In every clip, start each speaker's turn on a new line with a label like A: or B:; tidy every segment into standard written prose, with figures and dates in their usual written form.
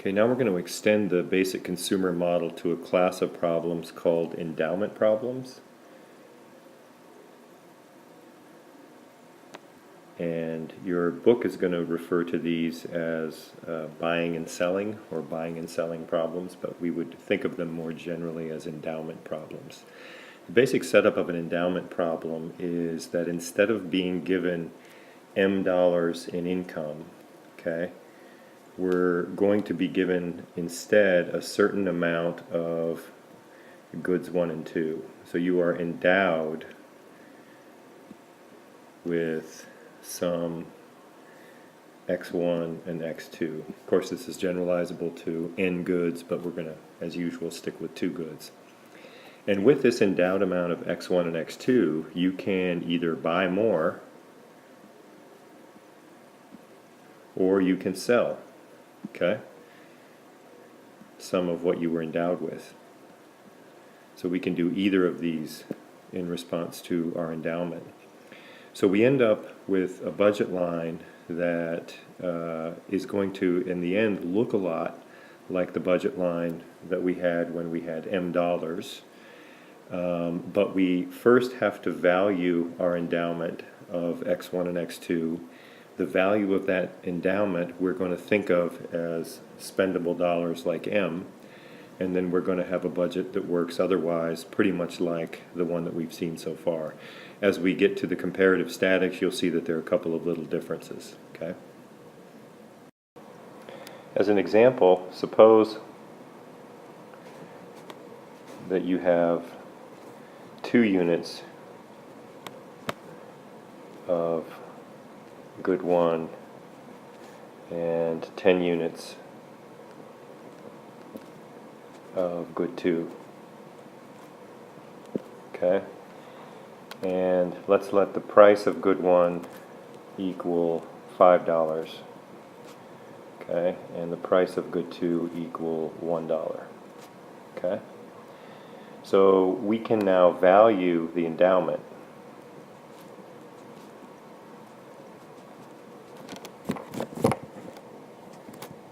A: Okay, now we're going to extend the basic consumer model to a class of problems called endowment problems. And your book is going to refer to these as buying and selling, or buying and selling problems, but we would think of them more generally as endowment problems. The basic setup of an endowment problem is that instead of being given M dollars in income, okay, we're going to be given instead a certain amount of goods 1 and 2. So you are endowed with some x1 and x2. Of course, this is generalizable to n goods, but we're going to, as usual, stick with 2 goods. And with this endowed amount of x1 and x2, you can either buy more or you can sell, okay, some of what you were endowed with. So we can do either of these in response to our endowment. So we end up with a budget line that is going to, in the end, look a lot like the budget line that we had when we had M dollars. But we first have to value our endowment of x1 and x2. The value of that endowment we're going to think of as spendable dollars like M, and then we're going to have a budget that works otherwise pretty much like the one that we've seen so far. As we get to the comparative statics, you'll see that there are a couple of little differences. Okay. As an example, suppose that you have 2 units of good 1 and 10 units of good 2. Okay, and let's let the price of good 1 equal $5. Okay, and the price of good 2 equal $1. Okay, so we can now value the endowment.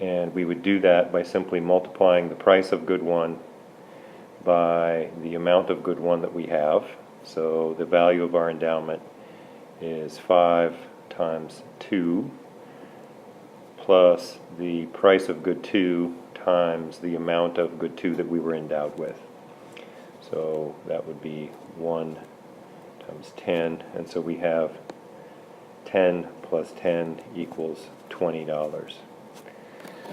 A: And we would do that by simply multiplying the price of good 1 by the amount of good 1 that we have. So the value of our endowment is 5 times 2 plus the price of good 2 times the amount of good 2 that we were endowed with. So that would be 1 times 10, and so we have 10 plus 10 equals $20.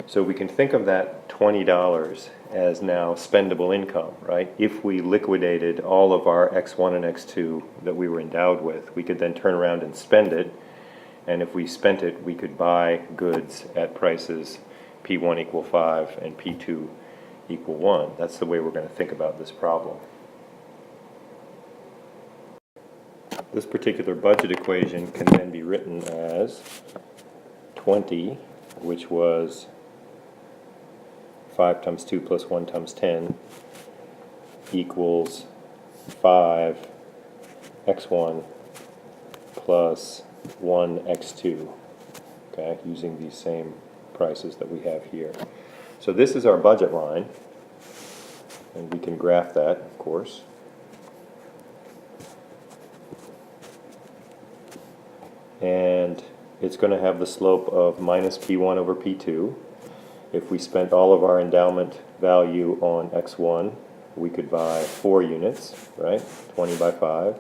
A: So we can think of that $20 as now spendable income, right? If we liquidated all of our x1 and x2 that we were endowed with, we could then turn around and spend it, and if we spent it, we could buy goods at prices P1 equal 5 and P2 equal 1. That's the way we're going to think about this problem. This particular budget equation can then be written as 20, which was 5 times 2 plus 1 times 10 equals 5 x1 plus 1 x2, okay, using these same prices that we have here. So this is our budget line, and we can graph that, of course. And it's going to have the slope of minus P1 over P2. If we spent all of our endowment value on x1, we could buy 4 units, right? 20 by 5.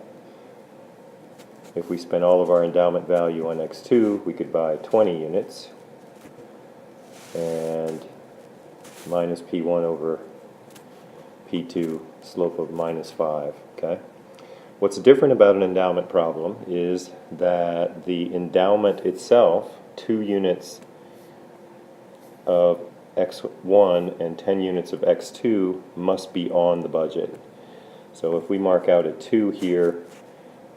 A: If we spent all of our endowment value on x2, we could buy 20 units. And minus P1 over P2, slope of minus 5, okay? What's different about an endowment problem is that the endowment itself, 2 units of x1 and 10 units of x2, must be on the budget. So if we mark out a 2 here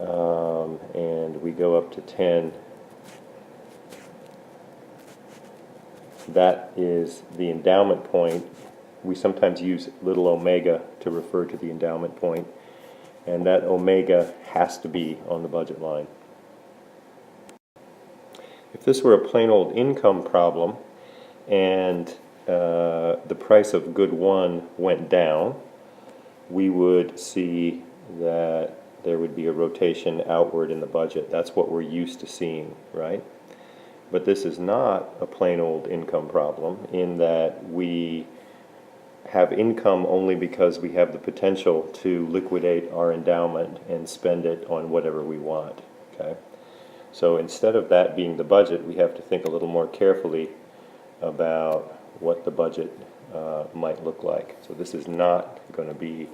A: and we go up to 10, that is the endowment point. We sometimes use little omega to refer to the endowment point, and that omega has to be on the budget line. If this were a plain old income problem, and the price of good one went down, we would see that there would be a rotation outward in the budget. That's what we're used to seeing, right? But this is not a plain old income problem, in that we have income only because we have the potential to liquidate our endowment and spend it on whatever we want, okay? So instead of that being the budget, we have to think a little more carefully about what the budget might look like. So this is not going to be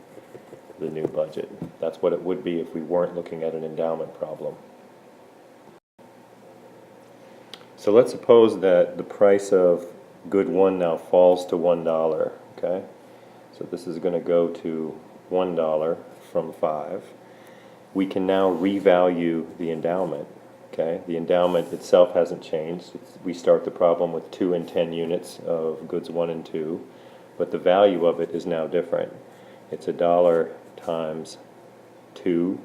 A: the new budget. That's what it would be if we weren't looking at an endowment problem. So let's suppose that the price of good one now falls to $1, okay? So this is going to go to $1 from 5. We can now revalue the endowment, okay? The endowment itself hasn't changed. We start the problem with 2 and 10 units of goods 1 and 2, but the value of it is now different. It's $1 times 2,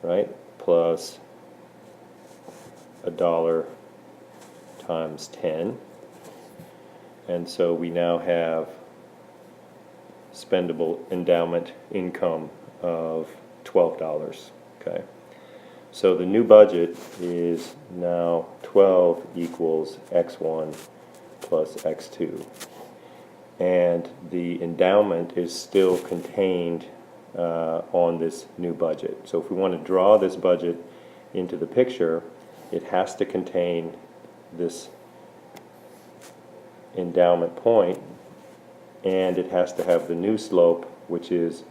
A: right, plus $1 times 10, and so we now have spendable endowment income of $12, okay? So the new budget is now 12 equals x1 plus x2, and the endowment is still contained on this new budget. So if we want to draw this budget into the picture, it has to contain this endowment point, and it has to have the new slope, which is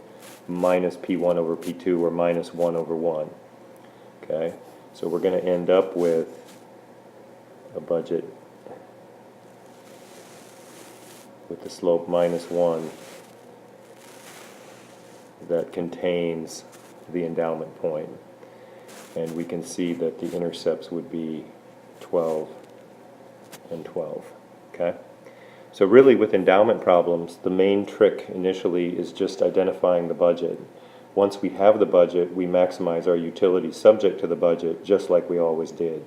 A: minus P1 over P2, or minus 1 over 1. Okay, so we're going to end up with a budget with the slope minus 1 that contains the endowment point. And we can see that the intercepts would be 12 and 12, okay? So really, with endowment problems, the main trick initially is just identifying the budget. Once we have the budget, we maximize our utility subject to the budget, just like we always did,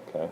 A: okay?